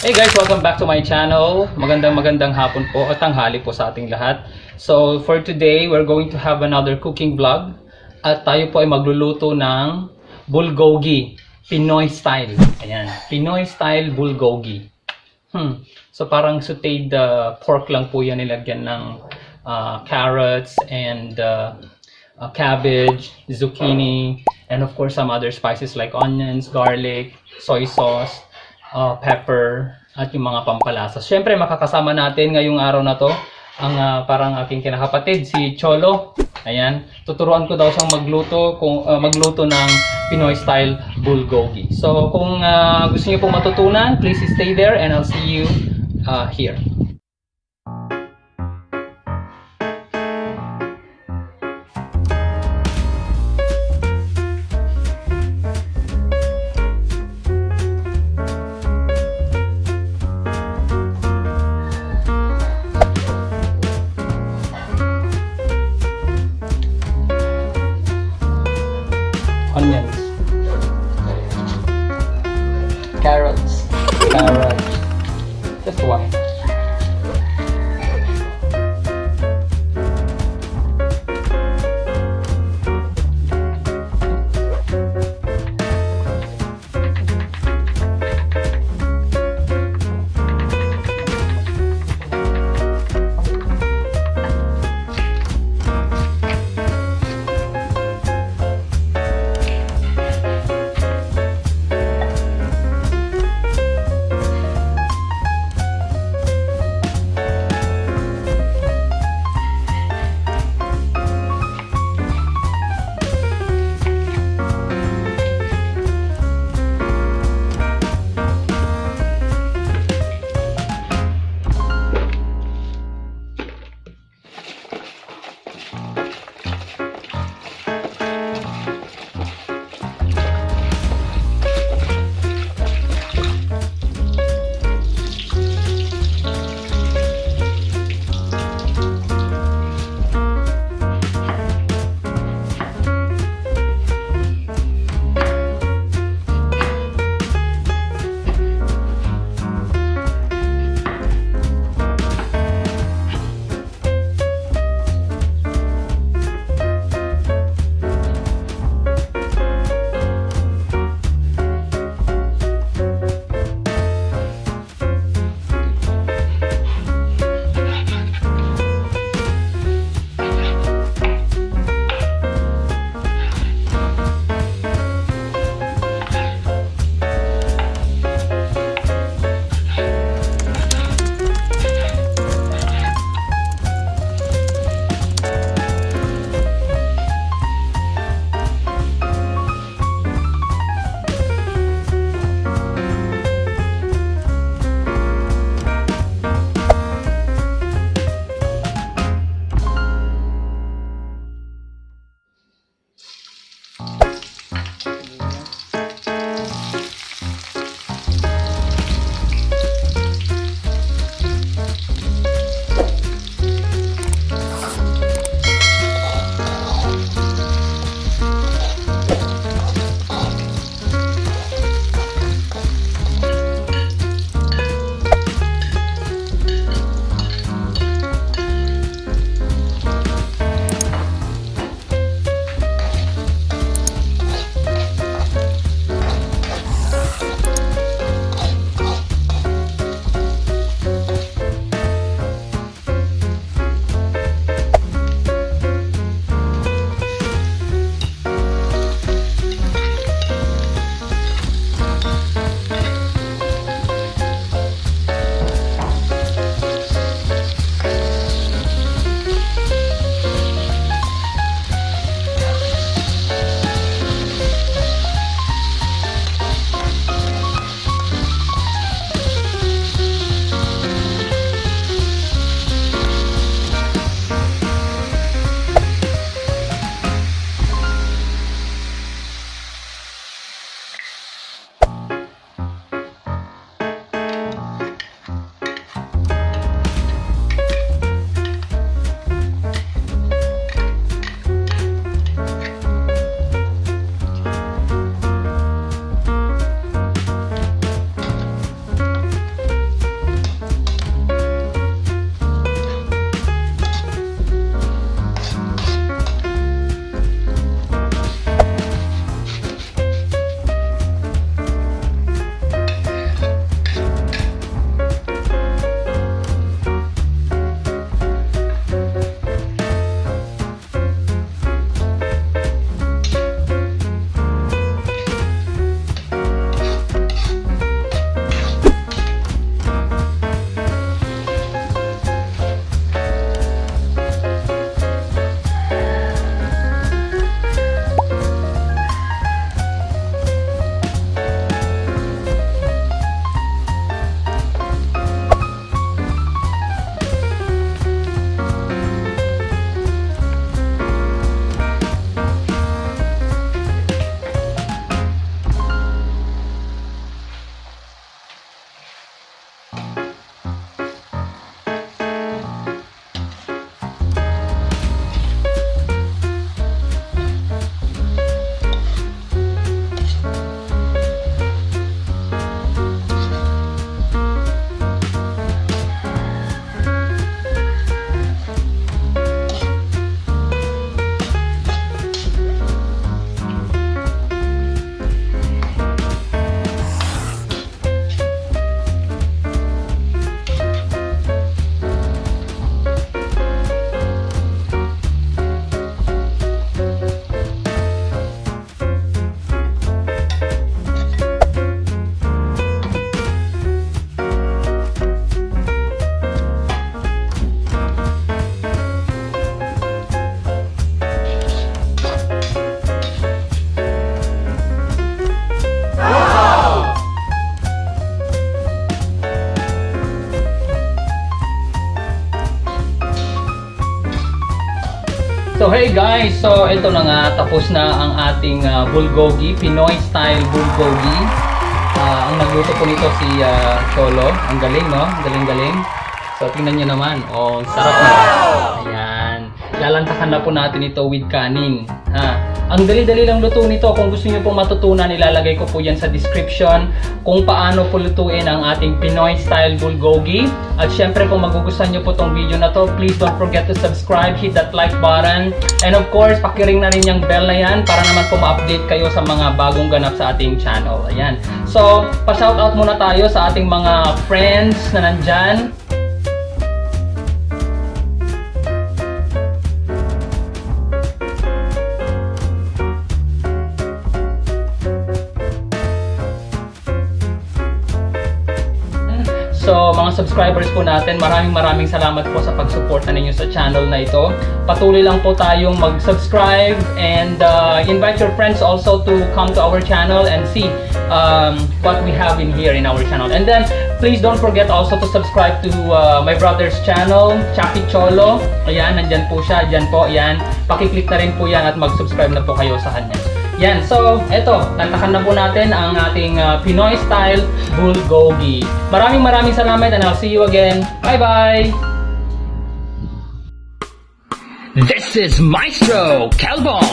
Hey guys, welcome back to my channel. Magandang hapon po o tanghali po sa ating lahat. So for today, we're going to have another cooking vlog. At tayo po ay magluluto ng bulgogi, Pinoy style. Ayan, Pinoy style bulgogi. So parang sauteed pork lang po yan, nilagyan ng carrots and cabbage, zucchini, and of course some other spices like onions, garlic, soy sauce, pepper, at yung mga pampalasa. Siyempre, makakasama natin ngayong araw na to ang parang aking kinakapatid, si Cholo. Ayan, tuturuan ko daw siyang magluto ng Pinoy style bulgogi. So, kung gusto niyo pong matutunan, please stay there and I'll see you here. Onions, carrots, just one. So hey guys, so ito na nga, tapos na ang ating bulgogi, Pinoy style bulgogi. Ang nagluto po nito si Cholo. Ang galing, no? Galing-galing. So tingnan nyo naman, oh, sarap na. Ayan. Lalantakan na po natin ito with kanin. Ang dali-dali lang luto nito. Kung gusto niyo pong matutunan, ilalagay ko po yan sa description kung paano po lutuin ang ating Pinoy style bulgogi. At syempre kung magugustuhan niyo po tong video na to, please don't forget to subscribe, hit that like button. And of course, pakiring na rin yung bell na yan para naman po ma-update kayo sa mga bagong ganap sa ating channel. Ayan. So, pa-shoutout muna tayo sa ating mga friends na nandyan. So, mga subscribers po natin, maraming salamat po sa pagsuporta ninyo sa channel na ito. Patuloy lang po tayong mag-subscribe and invite your friends also to come to our channel and see what we have in here in our channel. And then, please don't forget also to subscribe to my brother's channel, Chukee Cholo. Ayan, nandyan po siya. Dyan po, ayan. Pakiclick na rin po yan at mag-subscribe na po kayo sa kanya. Yan, so eto, lantakan na po natin ang ating Pinoy style bulgogi. Maraming salamat and I'll see you again. Bye-bye! This is Maestro Kelbong!